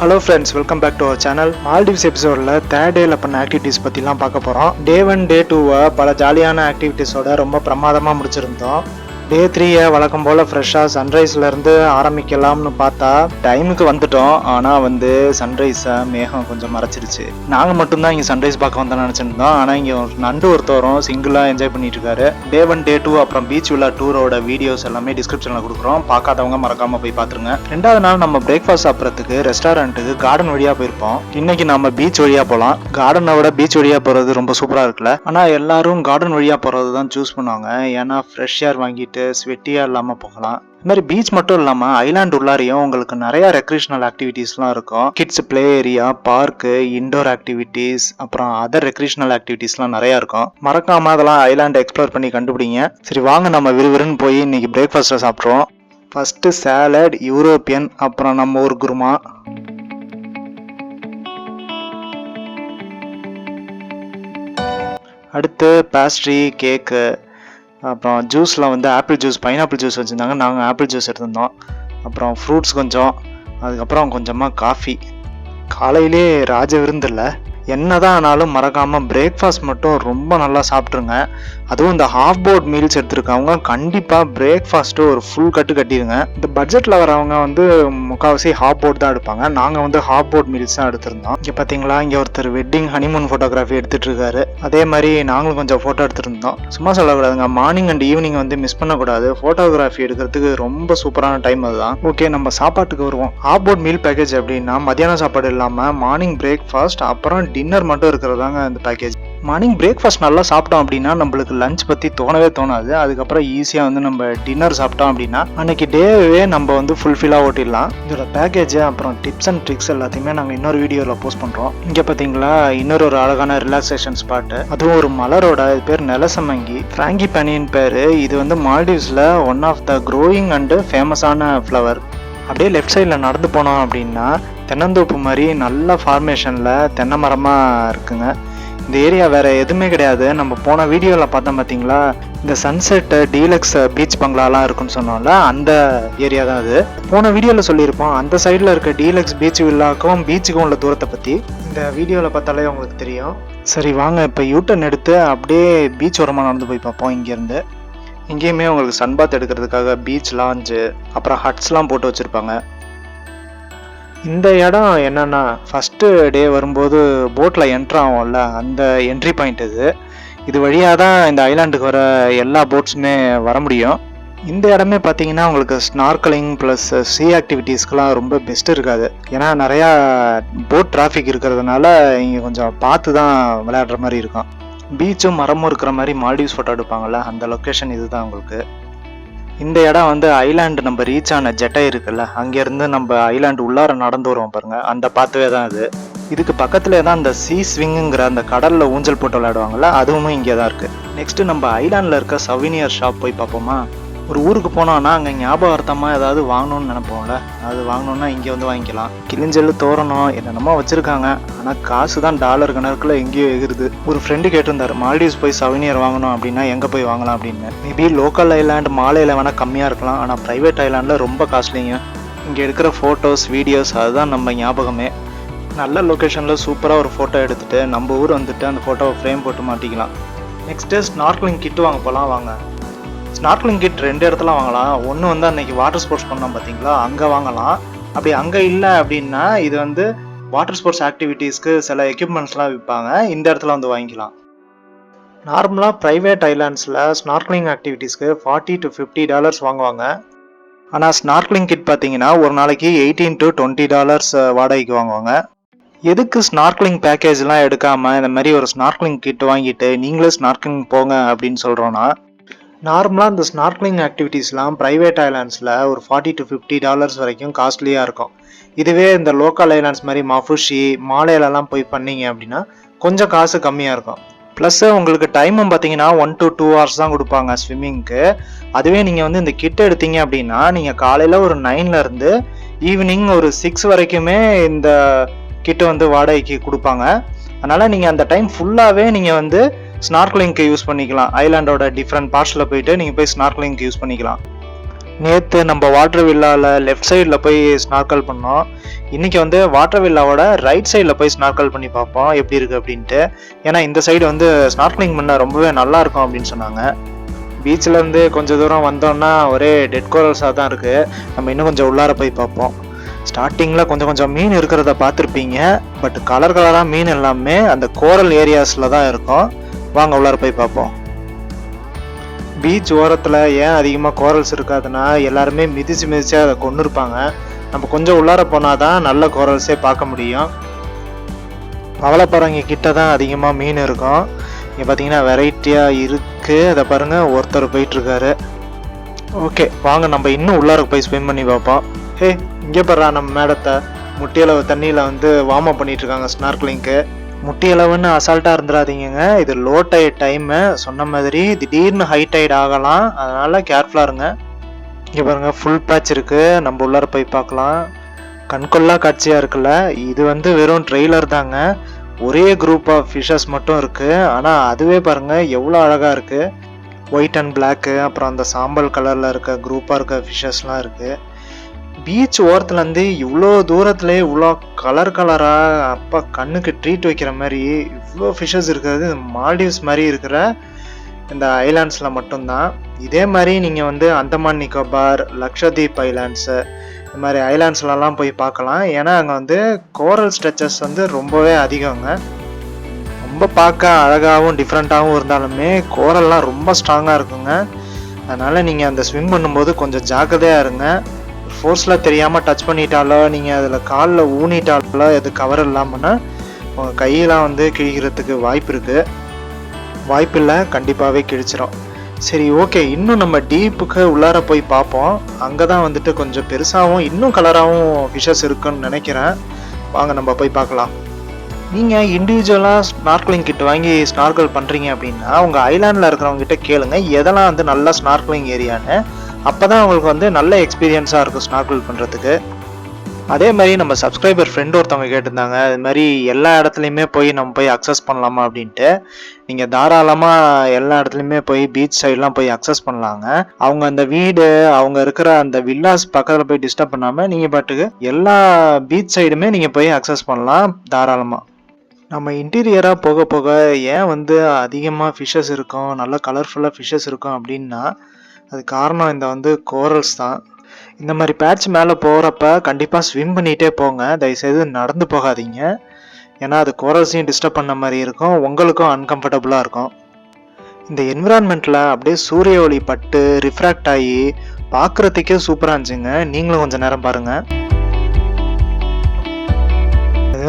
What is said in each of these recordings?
Hello friends, welcome back to our channel. Maldives episode la third day la panna activities பத்திலாம் பார்க்க போறோம். Day 1 day 2 பல ஜாலியான activities ஓட ரொம்ப பிரமாதமா முடிச்சிருந்தோம். Day 3 வழக்கம் போல ஃப்ரெஷ்ஷா சன்ரைஸ்ல இருந்து ஆரம்பிக்கலாம்னு பார்த்தா டைமுக்கு வந்துட்டோம். ஆனா சன்ரைஸ மேகம் கொஞ்சம் மறைச்சிருச்சு. நாங்க மட்டும் தான் இங்க சன்ரைஸ் பார்க்க வந்தோம்னு நினைச்சிருந்தோம். ஆனா இங்க ஒரு நண்டு ஒருத்தவரும் சிங்கிளா என்ஜாய் பண்ணிட்டு இருக்காரு. Day 1 day 2 அப்புறம் பீச் வில்லா டூரோட வீடியோஸ் எல்லாமே டிஸ்கிரிப்ஷன்ல கொடுக்குறோம். பார்க்காதவங்க மறக்காம போய் பாத்துருங்க. ரெண்டாவது நாள் நம்ம பிரேக்ஃபாஸ்ட் சாப்பிட்றதுக்கு ரெஸ்டாரண்ட்டுக்கு கார்டன் வழியா போயிருப்போம். இன்னைக்கு நம்ம பீச் வழியா போலாம். கார்டனை விட பீச் வழியா போறது ரொம்ப சூப்பரா இருக்குல்ல. ஆனா எல்லாரும் கார்டன் வழியா போறது தான் சூஸ் பண்ணுவாங்க. ஏன்னா ஃப்ரெஷ் ஏர் வாங்கிட்டு ஸ்வெட்டியா இல்லாம போகலாம். இந்த மாதிரி பீச் மட்டும் இல்லாம ஐலாண்ட் உள்ளாரையும் உங்களுக்கு நிறைய ரெக்ரேஷனல் ஆக்டிவிட்டிஸ்லாம் இருக்கும். Kids play area, park, indoor activities, அப்புறம் அதர் ரெக்ரேஷனல் ஆக்டிவிட்டிஸ்லாம் நிறைய இருக்கும். மறக்காம அதெல்லாம் ஐலாண்ட் எக்ஸ்ப்ளோர் பண்ணி கண்டுபிடிங்க. சரி வாங்க நம்ம விறுவிறுன்னு போய் இன்னைக்கு பிரேக்ஃபாஸ்ட்டை சாப்பிட்றோம். ஃபர்ஸ்ட் சாலட், யூரோப்பியன், அப்புறம் நம்ம ஒரு குருமா. அடுத்து பேஸ்ட்ரி, கேக்கு, அப்புறம் ஜூஸில் ஆப்பிள் ஜூஸ், பைனாப்பிள் ஜூஸ் வச்சுருந்தாங்க. நாங்கள் ஆப்பிள் ஜூஸ் எடுத்திருந்தோம். அப்புறம் ஃப்ரூட்ஸ் கொஞ்சம், அதுக்கப்புறம் கொஞ்சமாக காஃபி. காலையிலே ராஜ விருந்தில்ல. என்னதான் ஆனாலும் மறக்காமல் பிரேக்ஃபாஸ்ட் மட்டும் ரொம்ப நல்லா சாப்பிட்ருங்க. அதுவும் இந்த ஹாஃப் போர்ட் மீல்ஸ் எடுத்துருக்கவங்க கண்டிப்பாக பிரேக்ஃபாஸ்ட்டு ஒரு ஃபுல் கட்டிடுங்க. இந்த பட்ஜெட்டில் வரவங்க முக்கால்வாசி ஹாஃப் போர்ட் தான் எடுப்பாங்க. நாங்கள் ஹாஃப் போர்ட் மீல்ஸ் தான் எடுத்திருந்தோம். இங்கே பார்த்தீங்களா, இங்கே ஒருத்தர் வெட்டிங் ஹனிமூன் ஃபோட்டோகிராஃபி எடுத்துகிட்டு இருக்காரு. அதே மாதிரி நாங்களும் கொஞ்சம் ஃபோட்டோ எடுத்துருந்தோம். சும்மா சொல்லக்கூடாதுங்க, மார்னிங் அண்ட் ஈவினிங் மிஸ் பண்ணக்கூடாது. ஃபோட்டோகிராஃபி எடுக்கிறதுக்கு ரொம்ப சூப்பரான டைம் அதுதான். ஓகே, நம்ம சாப்பாட்டுக்கு வருவோம். ஹாஃப் போர்ட் மீல் பேக்கேஜ் அப்படின்னா மத்தியான சாப்பாடு இல்லாமல் மார்னிங் பிரேக்ஃபாஸ்ட் அப்புறம் டின்னர் மட்டும் இருக்கிறதாங்க இந்த பேக்கேஜ். மார்னிங் பிரேக்ஃபாஸ்ட் நல்லா சாப்பிட்டோம் அப்படின்னா நம்மளுக்கு லஞ்ச் பற்றி தோணவே தோணாது. அதுக்கப்புறம் ஈஸியாக நம்ம டின்னர் சாப்பிட்டோம் அப்படின்னா அன்னைக்கு டேவே நம்ம ஃபுல்ஃபில்லாக ஓட்டிடலாம். இதோட பேக்கேஜ் அப்புறம் டிப்ஸ் அண்ட் ட்ரிக்ஸ் எல்லாத்தையுமே நாங்கள் இன்னொரு வீடியோவில் போஸ்ட் பண்ணுறோம். இங்கே பார்த்தீங்களா, இன்னொரு அழகான ரிலாக்ஸேஷன் ஸ்பாட்டு. அதுவும் ஒரு மலரோட, இது பேர் நெலசமங்கி, ஃப்ராங்கி பனியின் பேர். இது மால்டீவ்ஸில் one of the growing and ஃபேமஸான ஃப்ளவர். அப்படியே லெஃப்ட் சைடில் நடந்து போனோம் அப்படின்னா தென்னந்தோப்பு மாதிரி நல்ல ஃபார்மேஷனில் தென்னை மரமாக இருக்குங்க. இந்த ஏரியா வேறு எதுவுமே கிடையாது. நம்ம போன வீடியோவில் பார்த்தோம் பார்த்தீங்களா, இந்த சன்செட்டு டீலக்ஸ் பீச் பங்களாலாம் இருக்குன்னு சொன்னோம்ல, அந்த ஏரியா தான் அது. போன வீடியோவில் சொல்லியிருப்போம் அந்த சைடில் இருக்க டீலக்ஸ் பீச் வில்லாக்கும் பீச்சுக்கும் உள்ள தூரத்தை பற்றி. இந்த வீடியோவில் பார்த்தாலே உங்களுக்கு தெரியும். சரி வாங்க இப்போ யூட்டர்ன் எடுத்து அப்படியே பீச் ஓரமாக நடந்து போய் பார்ப்போம். இங்கேருந்து இங்கேயுமே உங்களுக்கு சன்பாத் எடுக்கிறதுக்காக பீச் லாஞ்சு, அப்புறம் ஹட்ஸ்லாம் போட்டு வச்சுருப்பாங்க. இந்த இடம் என்னன்னா, ஃபஸ்ட்டு டே வரும்போது போட்டில் என்ட்ரு ஆகும்ல, அந்த என்ட்ரி பாயிண்ட் இது வழியாக தான் இந்த ஐலாண்டுக்கு வர எல்லா போட்ஸுமே வர முடியும். இந்த இடமே பார்த்தீங்கன்னா உங்களுக்கு ஸ்னார்க்கலிங் ப்ளஸ் சீ ஆக்டிவிட்டீஸ்க்கெலாம் ரொம்ப பெஸ்ட்டு இருக்காது. ஏன்னா நிறையா போட் டிராஃபிக் இருக்கிறதுனால இங்கே கொஞ்சம் பார்த்து தான் விளையாடுற மாதிரி இருக்கும். பீச்சும் மரமும் இருக்கிற மாதிரி மால்டீவ்ஸ் ஃபோட்டோ எடுப்பாங்கள்ல, அந்த லொக்கேஷன் இதுதான் உங்களுக்கு. இந்த இடம் ஐலாண்டு நம்ம ரீச் ஆன ஜெட்டை இருக்குல்ல, அங்கேருந்து நம்ம ஐலாண்டு உள்ளார நடந்து வருவோம் பாருங்க, அந்த பாத்துவே தான் இது. இதுக்கு பக்கத்துலேயே தான் அந்த சீ ஸ்விங்குங்கிற அந்த கடலில் ஊஞ்சல் போட்டு விளையாடுவாங்கள்ல, அதுவும் இங்கே தான் இருக்குது. நெக்ஸ்ட்டு நம்ம ஐலாண்டில் இருக்க சவினியர் ஷாப் போய் பார்ப்போமா. ஒரு ஊருக்கு போனோம்னா அங்கே ஞாபகார்த்தமாக ஏதாவது வாங்கணும்னு நினைப்போம்ல, அது வாங்கணுன்னா இங்கே வாங்கிக்கலாம். கிளிஞ்சல், தோரணம் என்னென்னமோ வச்சுருக்காங்க. ஆனால் காசு தான் டாலர் கணக்கில் எங்கேயோ எகிருது. ஒரு ஃப்ரெண்டு கேட்டிருந்தார், மால்டீவ்ஸ் போய் சவினியர் வாங்கணும் அப்படின்னா எங்கே போய் வாங்கலாம் அப்படின்னு. மேபி லோக்கல் ஐலாண்ட் மாலையில் வேணால் கம்மியாக இருக்கலாம், ஆனால் ப்ரைவேட் ஐலாண்டில் ரொம்ப காஸ்ட்லிங்க. இங்கே எடுக்கிற ஃபோட்டோஸ், வீடியோஸ், அதுதான் நம்ம ஞாபகமே. நல்ல லொக்கேஷனில் சூப்பராக ஒரு ஃபோட்டோ எடுத்துகிட்டு நம்ம ஊர் அந்த ஃபோட்டோவை ஃப்ரேம் போட்டு மாட்டிக்கலாம். நெக்ஸ்ட்டு ஸ்னார்க்லிங் கிட்டு வாங்க போகலாம் வாங்க. ஸ்னார்க்லிங் கிட் 2 இடத்துல வாங்கலாம். ஒன்று அன்னைக்கு வாட்டர் ஸ்போர்ட்ஸ் பண்ணோம் பார்த்தீங்களா, அங்கே வாங்கலாம். அப்படி அங்கே இல்லை அப்படின்னா இது வாட்டர் ஸ்போர்ட்ஸ் ஆக்டிவிட்டீஸ்க்கு சில எக்யூப்மெண்ட்ஸ்லாம் விற்பாங்க, இந்த இடத்துல வாங்கிக்கலாம். நார்மலாக ப்ரைவேட் ஐலாண்ட்ஸில் ஸ்னார்க்லிங் ஆக்டிவிட்டீஸ்க்கு $40 to $50 வாங்குவாங்க. ஆனால் ஸ்னார்க்லிங் கிட் பார்த்தீங்கன்னா ஒரு நாளைக்கு $18 to $20 வாடகைக்கு வாங்குவாங்க. எதுக்கு ஸ்னார்க்லிங் பேக்கேஜ்லாம் எடுக்காமல் இந்த மாதிரி ஒரு ஸ்னார்க்லிங் கிட் வாங்கிட்டு நீங்களே ஸ்னார்க்லிங் போங்க அப்படின்னு சொல்கிறோன்னா, நார்மலாக இந்த ஸ்னார்க்லிங் ஆக்டிவிட்டீஸ்லாம் ப்ரைவேட் ஐலாண்ட்ஸில் ஒரு $40 to $50 வரைக்கும் காஸ்ட்லியாக இருக்கும். இதுவே இந்த லோக்கல் ஐலாண்ட்ஸ் மாதிரி மஃபுஷி, மாலேலலாம் போய் பண்ணீங்க அப்படின்னா கொஞ்சம் காசு கம்மியாக இருக்கும். ப்ளஸ் உங்களுக்கு டைமும் பார்த்தீங்கன்னா 1 to 2 hours தான் கொடுப்பாங்க ஸ்விம்மிங்க்கு. அதுவே நீங்கள் இந்த கிட் எடுத்தீங்க அப்படின்னா நீங்கள் காலையில் ஒரு 9லேருந்து ஈவினிங் ஒரு 6 வரைக்குமே இந்த கிட்டு வாடகைக்கு கொடுப்பாங்க. அதனால் நீங்கள் அந்த டைம் ஃபுல்லாகவே நீங்கள் ஸ்னார்க்லிங்க்கு யூஸ் பண்ணிக்கலாம். ஐலாண்டோட டிஃப்ரெண்ட் பார்ட்ஸில் போயிட்டு நீங்கள் போய் ஸ்னார்க்லிங்க்கு யூஸ் பண்ணிக்கலாம். நேற்று நம்ம வாட்டர் வில்லாவில் லெஃப்ட் சைடில் போய் ஸ்நார்க்கல் பண்ணோம். இன்றைக்கி வந்து வாட்டர் வில்லாவோட ரைட் சைடில் போய் ஸ்நார்க்கல் பண்ணி பார்ப்போம் எப்படி இருக்குது அப்படின்ட்டு. ஏன்னா இந்த சைடு வந்து ஸ்நார்க்கலிங் பண்ண ரொம்பவே நல்லாயிருக்கும் அப்படின்னு சொன்னாங்க. பீச்சிலேருந்து கொஞ்சம் தூரம் வந்தோன்னா ஒரே டெட் கோரல்ஸாக தான் இருக்குது. நம்ம இன்னும் கொஞ்சம் உள்ளார போய் பார்ப்போம். ஸ்டார்டிங்கில் கொஞ்சம் மீன் இருக்கிறத பார்த்துருப்பீங்க. பட் கலர் கலராக மீன் எல்லாமே அந்த கோரல் ஏரியாஸில் தான் இருக்கும். வாங்க உள்ளார போய் பார்ப்போம். பீச் ஓரத்தில் ஏன் அதிகமாக கோரல்ஸ் இருக்காதுன்னா எல்லாருமே மிதிச்சு அதை கொண்டு இருப்பாங்க. நம்ம கொஞ்சம் உள்ளார போனால் தான் நல்ல கோரல்ஸே பார்க்க முடியும். பவளப்பாறைங்க கிட்ட தான் அதிகமாக மீன் இருக்கும். இங்கே பார்த்தீங்கன்னா வெரைட்டியாக இருக்குது. அதை பாருங்கள், ஒருத்தர் போயிட்டுருக்காரு. ஓகே வாங்க நம்ம இன்னும் உள்ளார போய் ஸ்விம் பண்ணி பார்ப்போம். ஹே, இங்கே பாரு நம்ம மேடத்தை முட்டியளவு தண்ணியில் வந்து வார்ம் அப் பண்ணிட்டு இருக்காங்க ஸ்நார்க்லிங்க்கு. முட்டியளவுன்னு அசால்ட்டாக இருந்துடாதீங்க. இது லோ டைட் டைமு. சொன்ன மாதிரி திடீர்னு ஹை டைட் ஆகலாம், அதனால கேர்ஃபுல்லாக இருங்க. இங்கே பாருங்கள், ஃபுல் பேட்ச் இருக்குது. நம்ம உள்ளார போய் பார்க்கலாம். கண்கொள்ளா காட்சியாக இருக்குல்ல. இது வந்து வெறும் ட்ரெய்லர் தாங்க. ஒரே குரூப் ஆஃப் ஃபிஷஸ் மட்டும் இருக்குது. ஆனால் அதுவே பாருங்கள் எவ்வளோ அழகாக இருக்குது. ஒயிட் அண்ட் பிளாக்கு, அப்புறம் அந்த சாம்பல் கலரில் இருக்க குரூப்பாக இருக்க ஃபிஷஸ்லாம் இருக்குது. பீச் ஓரத்துலேருந்து இவ்வளோ தூரத்துலேயே இவ்வளோ கலராக அப்பா கண்ணுக்கு ட்ரீட் வைக்கிற மாதிரி இவ்வளோ ஃபிஷஸ் இருக்கிறது மால்டீவ்ஸ் மாதிரி இருக்கிற இந்த ஐலாண்ட்ஸில் மட்டும்தான். இதே மாதிரி நீங்கள் வந்து அந்தமான் நிக்கோபார், லக்ஷதீப் ஐலாண்ட்ஸு, இந்த மாதிரி ஐலாண்ட்ஸ்லலாம் போய் பார்க்கலாம். ஏன்னா அங்கே வந்து கோரல் ஸ்ட்ரெச்சஸ் வந்து ரொம்பவே அதிகங்க. ரொம்ப பார்க்க அழகாகவும் டிஃப்ரெண்ட்டாகவும் இருந்தாலுமே கோரல்லாம் ரொம்ப ஸ்ட்ராங்காக இருக்குங்க. அதனால் நீங்கள் அந்த ஸ்விம் பண்ணும்போது கொஞ்சம் ஜாக்கிரதையாக இருங்க. ஃபோர்ஸில் தெரியாமல் டச் பண்ணிட்டாலோ, நீங்கள் அதில் காலில் ஊனிட்டாலோ, எது கவர் இல்லாமன்னா உங்கள் கையெல்லாம் வந்து கிழிக்கிறதுக்கு வாய்ப்பில்லை, கண்டிப்பாகவே கிழிச்சிடும். சரி, ஓகே, இன்னும் நம்ம டீப்புக்கு உள்ளார போய் பார்ப்போம். அங்கே தான் வந்துட்டு கொஞ்சம் பெருசாகவும் இன்னும் கலராகவும் ஃபிஷஸ் இருக்குன்னு நினைக்கிறேன். வாங்க நம்ம போய் பார்க்கலாம். நீங்கள் இண்டிவிஜுவலாக ஸ்நார்க்லிங் கிட் வாங்கி ஸ்நார்க்கல் பண்ணுறீங்க அப்படின்னா உங்கள் ஐலாண்டில் இருக்கிறவங்க கிட்ட கேளுங்க எதெல்லாம் வந்து நல்ல ஸ்நார்க்லிங் ஏரியான்னு. அப்போ தான் அவங்களுக்கு வந்து நல்ல எக்ஸ்பீரியன்ஸாக இருக்கும் ஸ்நார்க்கல் பண்ணுறதுக்கு. அதே மாதிரி நம்ம சப்ஸ்கிரைபர் ஃப்ரெண்ட் ஒருத்தவங்க கேட்டிருந்தாங்க, அது மாதிரி எல்லா இடத்துலையுமே நம்ம போய் அக்சஸ் பண்ணலாமா அப்படின்ட்டு. நீங்கள் தாராளமாக எல்லா இடத்துலையுமே போய் பீச் சைட்லாம் போய் அக்சஸ் பண்ணலாங்க. அவங்க அந்த வீடு, அவங்க இருக்கிற அந்த வில்லாஸ் பக்கத்தில் போய் டிஸ்டர்ப் பண்ணாமல் நீங்கள் பாட்டுக்கு எல்லா பீச் சைடுமே நீங்கள் போய் அக்சஸ் பண்ணலாம் தாராளமாக. நம்ம இன்டீரியராக போக போக ஏன் வந்து அதிகமாக ஃபிஷ்ஷஸ் இருக்கும், நல்ல கலர்ஃபுல்லாக ஃபிஷ்ஷஸ் இருக்கும் அப்படின்னா அது காரணம் இந்த வந்து கோரல்ஸ் தான். இந்த மாதிரி பேட்ச் மேலே போகிறப்ப கண்டிப்பாக ஸ்விம் பண்ணிகிட்டே போங்க. தயவுசெய்து நடந்து போகாதீங்க. ஏன்னா அது கோரல்ஸையும் டிஸ்டர்ப் பண்ண மாதிரி இருக்கும், உங்களுக்கும் அன்கம்ஃபர்டபுளாக இருக்கும். இந்த என்விரான்மெண்ட்டில் அப்படியே சூரிய ஒளி பட்டு ரிஃப்ராக்ட் ஆகி பார்க்குறதுக்கே சூப்பராக இருந்துச்சுங்க. நீங்களும் கொஞ்சம் நேரம் பாருங்கள்.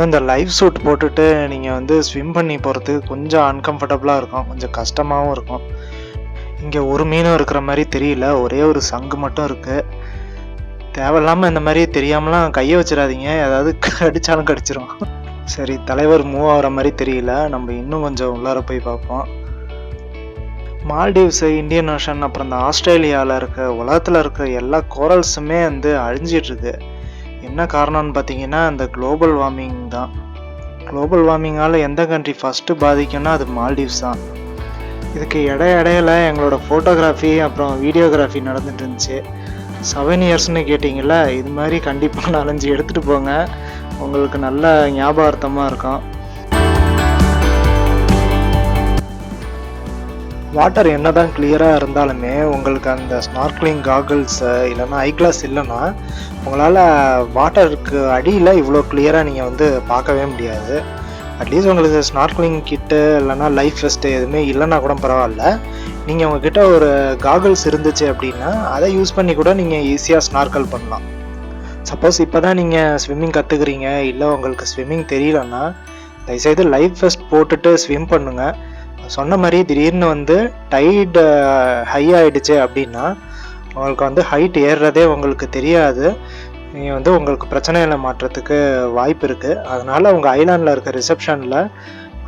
இந்த லைஃப் சூட் போட்டுட்டு நீங்கள் வந்து ஸ்விம் பண்ணி போகிறதுக்கு கொஞ்சம் அன்கம்ஃபர்டபுளாக இருக்கும், கொஞ்சம் கஷ்டமாகவும் இருக்கும். இங்கே ஒரு மீனும் இருக்கிற மாதிரி தெரியல, ஒரே ஒரு சங்கு மட்டும் இருக்குது. தேவையில்லாமல் இந்த மாதிரி தெரியாமலாம் கையை வச்சிடாதீங்க, ஏதாவது கடிச்சாலும் கடிச்சிரும். சரி, தலைவர் மூவ் ஆகிற மாதிரி தெரியல. நம்ம இன்னும் கொஞ்சம் உள்ளார போய் பார்ப்போம். மால்டீவ்ஸு, இந்தியன் ஓஷன், அப்புறம் இந்த ஆஸ்திரேலியாவில் இருக்க உலகத்தில் இருக்க எல்லா கோரல்ஸுமே வந்து அழிஞ்சிட்ருக்கு. என்ன காரணம்னு பார்த்தீங்கன்னா அந்த குளோபல் வார்மிங் தான். குளோபல் வார்மிங்கால் எந்த கண்ட்ரி ஃபஸ்ட்டு பாதிக்கும்னா அது மால்டீவ்ஸ் தான். இதுக்கு இடையில எங்களோட ஃபோட்டோகிராஃபி அப்புறம் வீடியோகிராஃபி நடந்துட்டு இருந்துச்சு. 7 இயர்ஸ்னு கேட்டிங்கள, இது மாதிரி கண்டிப்பாக 4-5 எடுத்துகிட்டு போங்க, உங்களுக்கு நல்ல ஞாபகார்த்தமாக இருக்கும். வாட்டர் என்ன தான் கிளியராக இருந்தாலுமே உங்களுக்கு அந்த ஸ்நார்க்லிங் காகிள்ஸு இல்லைன்னா ஐ கிளாஸ் இல்லைன்னா உங்களால் வாட்டருக்கு அடியில் இவ்வளோ கிளியராக நீங்கள் வந்து பார்க்கவே முடியாது. அட்லீஸ்ட் உங்களுக்கு ஸ்நார்க்லிங் கிட்டு இல்லைனா லைஃப் வெஸ்ட்டு எதுவுமே இல்லைன்னா கூட பரவாயில்ல. நீங்கள் உங்ககிட்ட ஒரு காகிள்ஸ் இருந்துச்சு அப்படின்னா அதை யூஸ் பண்ணி கூட நீங்கள் ஈஸியாக ஸ்நார்க்கல் பண்ணலாம். சப்போஸ் இப்போ தான் நீங்கள் ஸ்விம்மிங் கற்றுக்குறீங்க, இல்லை உங்களுக்கு ஸ்விம்மிங் தெரியலன்னா தயவுசெய்து லைஃப் வெஸ்ட் போட்டுட்டு ஸ்விம் பண்ணுங்கள். சொன்ன மாதிரி திடீர்னு வந்து டைடு ஹை ஆகிடுச்சு அப்படின்னா உங்களுக்கு வந்து ஹைட் ஏறுறதே உங்களுக்கு தெரியாது. நீங்கள் வந்து உங்களுக்கு பிரச்சனையில் மாற்றத்துக்கு வாய்ப்பு இருக்குது. அதனால் உங்கள் ஐலாண்டில் இருக்க ரிசப்ஷனில்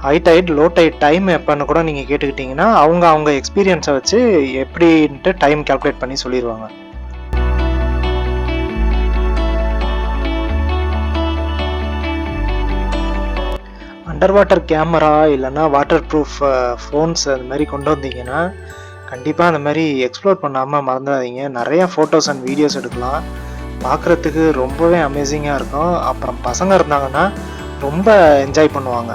high tide low tide time எப்போன்னு கூட நீங்கள் கேட்டுக்கிட்டிங்கன்னா அவங்க எக்ஸ்பீரியன்ஸை வச்சு எப்படின்ட்டு டைம் கால்குலேட் பண்ணி சொல்லிடுவாங்க. அண்டர் வாட்டர் கேமரா இல்லைன்னா வாட்டர் ப்ரூஃப் ஃபோன்ஸ் அது மாதிரி கொண்டு வந்தீங்கன்னா கண்டிப்பாக அந்த மாதிரி எக்ஸ்ப்ளோர் பண்ணாமல் மறந்துடாதீங்க. நிறையா ஃபோட்டோஸ் அண்ட் வீடியோஸ் எடுக்கலாம். பார்க்குறதுக்கு ரொம்பவே அமேசிங்காக இருக்கும். அப்புறம் பசங்க இருந்தாங்கன்னா ரொம்ப என்ஜாய் பண்ணுவாங்க.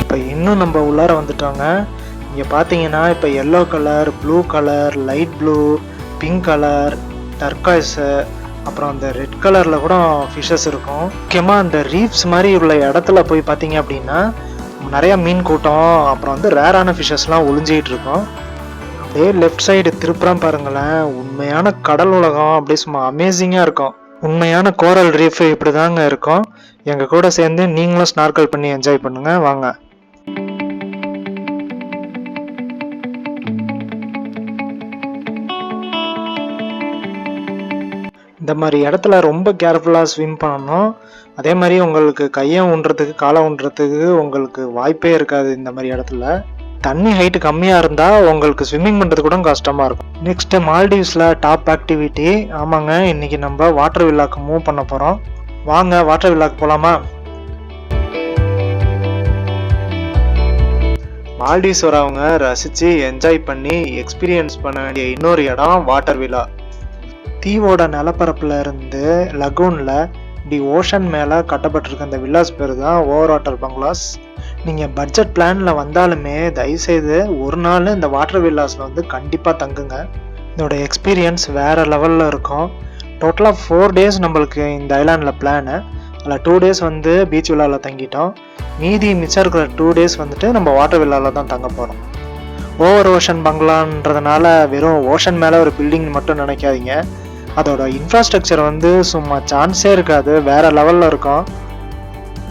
இப்போ இன்னும் நம்ம உள்ளார வந்துட்டோங்க. இங்கே பார்த்தீங்கன்னா இப்போ yellow colour, blue colour, light blue, pink colour, turquoise, அப்புறம் அந்த ரெட் கலரில் கூட ஃபிஷ்ஷஸ் இருக்கும். முக்கியமாக அந்த ரீஃப்ஸ் மாதிரி உள்ள இடத்துல போய் பார்த்தீங்க அப்படின்னா நிறையா மீன் கூட்டம், அப்புறம் வந்து ரேரான ஃபிஷ்ஷஸ்லாம் ஒளிஞ்சிக்கிட்டு இருக்கும். அப்படியே லெஃப்ட் சைடு திருப்புறம் பாருங்களேன், உண்மையான கடல் உலகம் அப்படியே சும்மா அமேசிங்காக இருக்கும். உண்மையான கோரல் ரீஃப் இப்படி தாங்க இருக்கும். எங்கள் கூட சேர்ந்து நீங்களும் ஸ்னார்க்கல் பண்ணி என்ஜாய் பண்ணுங்கள் வாங்க. இந்த மாதிரி இடத்துல ரொம்ப கேர்ஃபுல்லாக ஸ்விம் பண்ணணும். அதே மாதிரி உங்களுக்கு கையை ஊன்றதுக்கு காலை ஊன்றதுக்கு உங்களுக்கு வாய்ப்பே இருக்காது. இந்த மாதிரி இடத்துல தண்ணி ஹைட்டு கம்மியாக இருந்தால் உங்களுக்கு ஸ்விம்மிங் பண்ணுறது கூட கஷ்டமாக இருக்கும். நெக்ஸ்ட்டு மால்டீவ்ஸில் டாப் ஆக்டிவிட்டி. ஆமாங்க, இன்றைக்கி நம்ம வாட்டர் வில்லாக்கு மூவ் பண்ண போகிறோம். வாங்க வாட்டர் வில்லாக்கு போகலாமா? மால்டீவ்ஸ் வரவங்க ரசித்து என்ஜாய் பண்ணி எக்ஸ்பீரியன்ஸ் பண்ண வேண்டிய இன்னொரு இடம் வாட்டர் வில்லா. தீவோட நிலப்பரப்புல இருந்து லகூனில் இப்படி ஓஷன் மேலே கட்டப்பட்டிருக்க அந்த வில்லாஸ் பேர் தான் ஓவர் வாட்டர் பங்களாஸ். நீங்கள் பட்ஜெட் பிளானில் வந்தாலுமே தயவுசெய்து ஒரு நாள் இந்த வாட்டர் வில்லாஸில் வந்து கண்டிப்பாக தங்குங்க. இதோட எக்ஸ்பீரியன்ஸ் வேறு லெவலில் இருக்கும். டோட்டலாக 4 days நம்மளுக்கு இந்த ஐலாண்டில் பிளானு. அதில் 2 days வந்து பீச் வில்லாவில் தங்கிட்டோம். மீதி மிச்சம் இருக்கிற 2 days வந்துட்டு நம்ம வாட்டர் வில்லாவில் தான் தங்க போகிறோம். ஓவர் ஓஷன் பங்களான்றதுனால வெறும் ஓஷன் மேலே ஒரு பில்டிங் மட்டும் நினைக்காதீங்க. அதோட இன்ஃப்ராஸ்ட்ரக்சர் வந்து சும்மா சான்ஸே இருக்காது, வேறு லெவலில் இருக்கும்.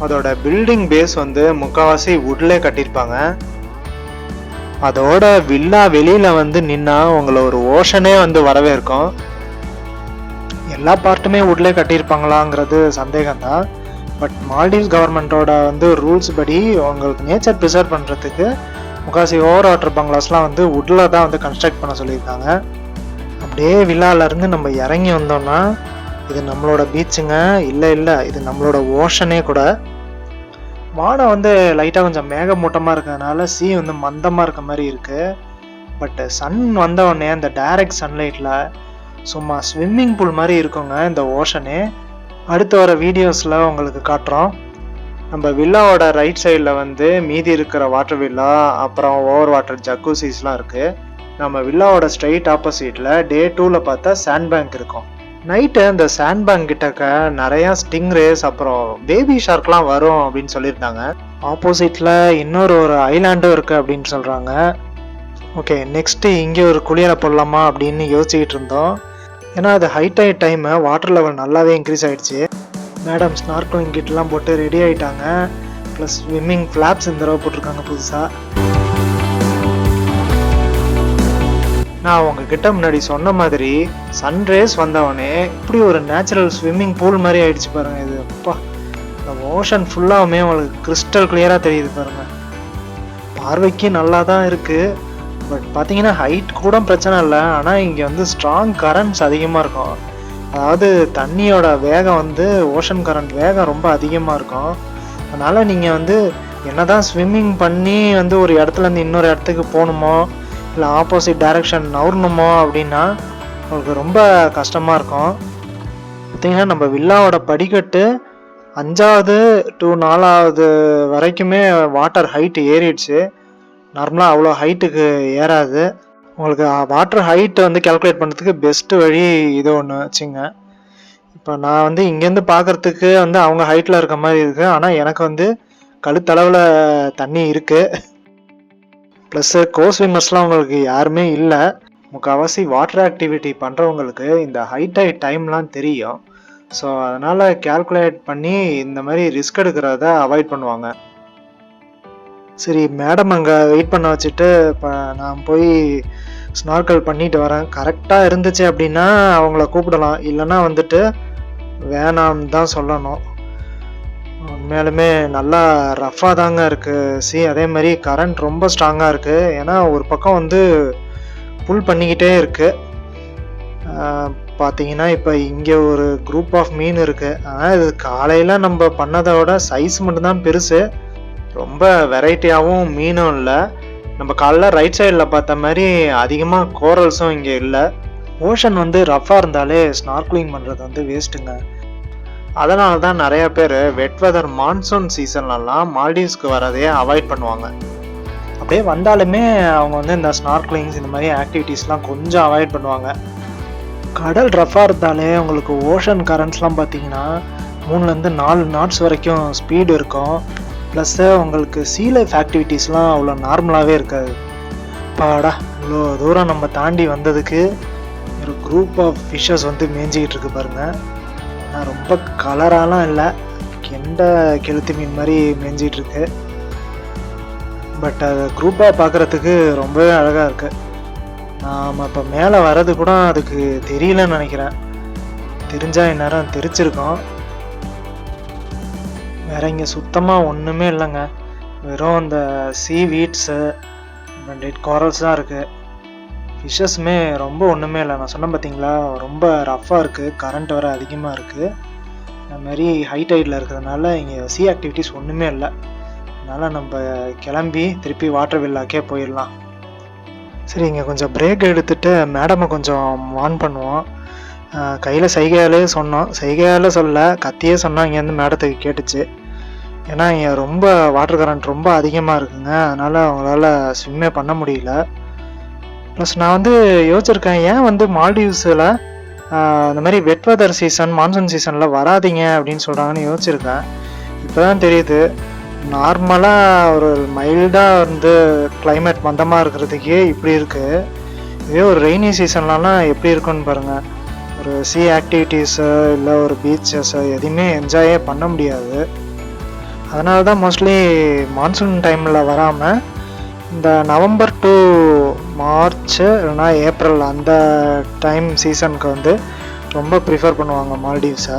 அதோட பில்டிங் பேஸ் வந்து முக்கால்வாசி வுட்லே கட்டியிருப்பாங்க. அதோட வில்லா வெளியில் வந்து நின்னா உங்களை ஒரு ஓஷனே வந்து வரவே இருக்கும். எல்லா பார்ட்டுமே வுட்லே கட்டியிருப்பாங்களாங்கிறது சந்தேகம்தான். பட் மால்டீவ்ஸ் கவர்மெண்ட்டோட வந்து ரூல்ஸ் படி உங்களுக்கு நேச்சர் ப்ரிசர்வ் பண்ணுறதுக்கு முக்கால்வாசி ஓவர் வாட்டர் பங்களாஸ்லாம் வந்து வுட்டில் தான் வந்து கன்ஸ்ட்ரக்ட் பண்ண சொல்லியிருக்காங்க. அப்படியே வில்லாலேருந்து நம்ம இறங்கி வந்தோம்னா இது நம்மளோட பீச்சுங்க. இல்லை இது நம்மளோட ஓஷனே கூட. வானம் வந்து லைட்டாக கொஞ்சம் மேகமூட்டமாக இருக்கிறதுனால சீ வந்து மந்தமாக இருக்க மாதிரி இருக்குது. பட் சன் வந்தவுடனே அந்த டைரக்ட் சன்லைட்டில் சும்மா ஸ்விம்மிங் பூல் மாதிரி இருக்குங்க இந்த ஓஷனே. அடுத்து வர வீடியோஸில் உங்களுக்கு காட்டுறோம். நம்ம வில்லாவோட ரைட் சைடில் வந்து மீதி இருக்கிற வாட்டர் வில்லா, அப்புறம் ஓவர் வாட்டர் ஜக்கூசிஸ்லாம் இருக்குது. நம்ம வில்லாவோட ஸ்ட்ரைட் ஆப்போசிட்டில் டே 2ல் பார்த்தா சாண்ட் பேங்க் இருக்கும். நைட்டு அந்த சாண்ட் பேங்க் கிட்டக்க நிறையா ஸ்டிங் ரேஸ் அப்புறம் பேபி ஷார்க்லாம் வரும் அப்படின்னு சொல்லியிருந்தாங்க. ஆப்போசிட்டில் இன்னொரு ஐலாண்டும் இருக்குது அப்படின்னு சொல்கிறாங்க. ஓகே, நெக்ஸ்ட்டு இங்கே ஒரு குளியலை போடலாமா அப்படின்னு யோசிச்சுக்கிட்டு இருந்தோம். ஏன்னா அது ஹைட் டைமு வாட்டர் லெவல் நல்லாவே இன்க்ரீஸ் ஆகிடுச்சு. மேடம் ஸ்னார்க்லிங் கிட்டலாம் போட்டு ரெடி ஆகிட்டாங்க. ப்ளஸ் ஸ்விம்மிங் ஃப்ளாப்ஸ் இந்த தடவை போட்டிருக்காங்க புதுசாக. நான் உங்ககிட்ட முன்னாடி சொன்ன மாதிரி சன்ரைஸ் வந்தவொடனே இப்படி ஒரு நேச்சுரல் ஸ்விம்மிங் பூல் மாதிரி ஆயிடுச்சு பாருங்க. இது அப்பா, இந்த ஓஷன் ஃபுல்லாகவுமே உங்களுக்கு கிறிஸ்டல் கிளியராக தெரியுது பாருங்க. பார்வைக்கு நல்லா தான் இருக்குது. பட் பார்த்தீங்கன்னா ஹைட் கூட பிரச்சனை இல்லை. ஆனால் இங்கே வந்து ஸ்ட்ராங் கரண்ட்ஸ் அதிகமாக இருக்கும். அதாவது தண்ணியோட வேகம் வந்து ஓஷன் கரண்ட் வேகம் ரொம்ப அதிகமாக இருக்கும். அதனால் நீங்கள் வந்து என்ன தான் ஸ்விம்மிங் பண்ணி வந்து ஒரு இடத்துலேருந்து இன்னொரு இடத்துக்கு போகணுமோ இல்லை ஆப்போசிட் டைரக்ஷன் நவுறணுமோ அப்படின்னா உங்களுக்கு ரொம்ப கஷ்டமாக இருக்கும். பார்த்திங்கன்னா நம்ம வில்லாவோட படிக்கட்டு 5வது to 4வது வரைக்குமே வாட்டர் ஹைட்டு ஏறிடுச்சு. நார்மலாக அவ்வளோ ஹைட்டுக்கு ஏறாது. உங்களுக்கு வாட்டர் ஹைட்டை வந்து கேல்குலேட் பண்ணுறதுக்கு பெஸ்ட்டு வழி இது ஒன்று வச்சுங்க. இப்போ நான் வந்து இங்கேருந்து பார்க்குறதுக்கு வந்து அவங்க ஹைட்டில் இருக்க மாதிரி இருக்குது. ஆனால் எனக்கு வந்து கழுத்தளவில் தண்ணி இருக்குது. ப்ளஸ்ஸு கோஸ்விம்மர்ஸ்லாம் உங்களுக்கு யாருமே இல்லை. முக்கால்வாசி வாட்டர் ஆக்டிவிட்டி பண்ணுறவங்களுக்கு இந்த ஹைட் டைம்லாம் தெரியும். ஸோ அதனால் கேல்குலேட் பண்ணி இந்த மாதிரி ரிஸ்க் எடுக்கிறத அவாய்ட் பண்ணுவாங்க. சரி, மேடம் அங்கே வெயிட் பண்ண வச்சுட்டு இப்போ நான் போய் ஸ்னார்க்கல் பண்ணிட்டு வரேன். கரெக்டாக இருந்துச்சு அப்படின்னா அவங்கள கூப்பிடலாம், இல்லைன்னா வந்துட்டு வேணாம்னு தான் சொல்லணும். உண்மையாலுமே நல்லா ரஃப்பாக தாங்க இருக்குது. அதே மாதிரி கரண்ட் ரொம்ப ஸ்ட்ராங்காக இருக்குது. ஏன்னா ஒரு பக்கம் வந்து புல் பண்ணிக்கிட்டே இருக்குது. பார்த்தீங்கன்னா இப்போ இங்கே ஒரு குரூப் ஆஃப் மீன் இருக்குது. ஆனால் இது காலையில் நம்ம பண்ணதோட சைஸ் மட்டும்தான் பெருசு. ரொம்ப வெரைட்டியாகவும் மீனும் இல்லை. நம்ம காலைல ரைட் சைடில் பார்த்த மாதிரி அதிகமாக கோரல்ஸும் இங்கே இல்லை. ஓஷன் வந்து ரஃப்பாக இருந்தாலே ஸ்னார்க்லிங் பண்ணுறது வந்து வேஸ்ட்டுங்க. அதனால தான் நிறைய பேர் வெட் வெதர் மான்சூன் சீசன்லலாம் மால்டீவ்ஸ்க்கு வரதையே அவாய்ட் பண்ணுவாங்க. அப்படியே வந்தாலுமே அவங்க வந்து இந்த ஸ்னார்க்லிங்ஸ் இந்த மாதிரி ஆக்டிவிட்டீஸ்லாம் கொஞ்சம் அவாய்ட் பண்ணுவாங்க. கடல் ரஃப்பாக இருந்தாலே உங்களுக்கு ஓஷன் கரண்ட்ஸ்லாம் பார்த்தீங்கன்னா 3லேருந்து 4 knots வரைக்கும் ஸ்பீடு இருக்கும். ப்ளஸ்ஸு உங்களுக்கு சீ லைஃப் ஆக்டிவிட்டீஸ்லாம் அவ்வளோ நார்மலாகவே இருக்காது. பாடா இவ்வளோ தூரம் நம்ம தாண்டி வந்ததுக்கு ஒரு குரூப் ஆஃப் ஃபிஷ்ஷஸ் வந்து மேய்ஞ்சிக்கிட்டு இருக்கு பாருங்கள். ஆனால் ரொம்ப கலராலாம் இல்லை, கெண்டை கெளுத்தி மீன் மாதிரி மேய்ஞ்சிகிட்டு இருக்கு. பட் அது குரூப்பாக பார்க்குறதுக்கு ரொம்பவே அழகாக இருக்குது. நாம் இப்போ மேலே வர்றது கூட அதுக்கு தெரியலன்னு நினைக்கிறேன். தெரிஞ்சால் இந்நேரம் தெரிச்சிருக்கோம். வேற இங்கே சுத்தமாக ஒன்றுமே இல்லைங்க. வெறும் இந்த சீ வீட்ஸு டெட் காரல்ஸ் தான் இருக்குது. ஃபிஷ்ஷஸுமே ரொம்ப ஒன்றுமே இல்லை. நான் சொன்னேன் பார்த்தீங்களா, ரொம்ப ரஃப்பாக இருக்குது, கரண்ட் வர அதிகமாக இருக்குது. அதுமாதிரி ஹை டைடில் இருக்கிறதுனால இங்கே சீ ஆக்டிவிட்டீஸ் ஒன்றுமே இல்லை. அதனால் நம்ம கிளம்பி திருப்பி வாட்டர் வில்லாக்கே போயிடலாம். சரி, இங்கே கொஞ்சம் பிரேக் எடுத்துகிட்டு மேடமை கொஞ்சம் வார்ன் பண்ணுவோம். கையில் சைகையாலே சொன்னோம், சைகையால் சொல்ல கத்தியே சொன்னால் இங்கேருந்து மேடத்துக்கு கேட்டுச்சு. ஏன்னா இங்கே ரொம்ப வாட்டர் கரண்ட் ரொம்ப அதிகமாக இருக்குங்க. அதனால் அவங்களால ஸ்விம்மே பண்ண முடியல. ப்ளஸ் நான் வந்து யோசிச்சிருக்கேன், ஏன் வந்து மால்டீவ்ஸில் இந்த மாதிரி வெட் வெதர் சீசன் மான்சூன் சீசனில் வராதிங்க அப்படின்னு சொல்கிறாங்கன்னு யோசிச்சிருக்கேன். இப்போ தான் தெரியுது, நார்மலாக ஒரு மைல்டாக வந்து கிளைமேட் மந்தமாக இருக்கிறதுக்கே இப்படி இருக்குது. இதே ஒரு ரெய்னி சீசன்லலாம் எப்படி இருக்குன்னு பாருங்கள். ஒரு சீ ஆக்டிவிட்டீஸு இல்லை ஒரு பீச்சஸு எதையுமே என்ஜாயே பண்ண முடியாது. அதனால தான் மோஸ்ட்லி மான்சூன் டைமில் வராமல் இந்த நவம்பர் டு மார்ச் இல்லைனா ஏப்ரல் அந்த டைம் சீசனுக்கு வந்து ரொம்ப ப்ரிஃபர் பண்ணுவாங்க மால்டீவ்ஸை.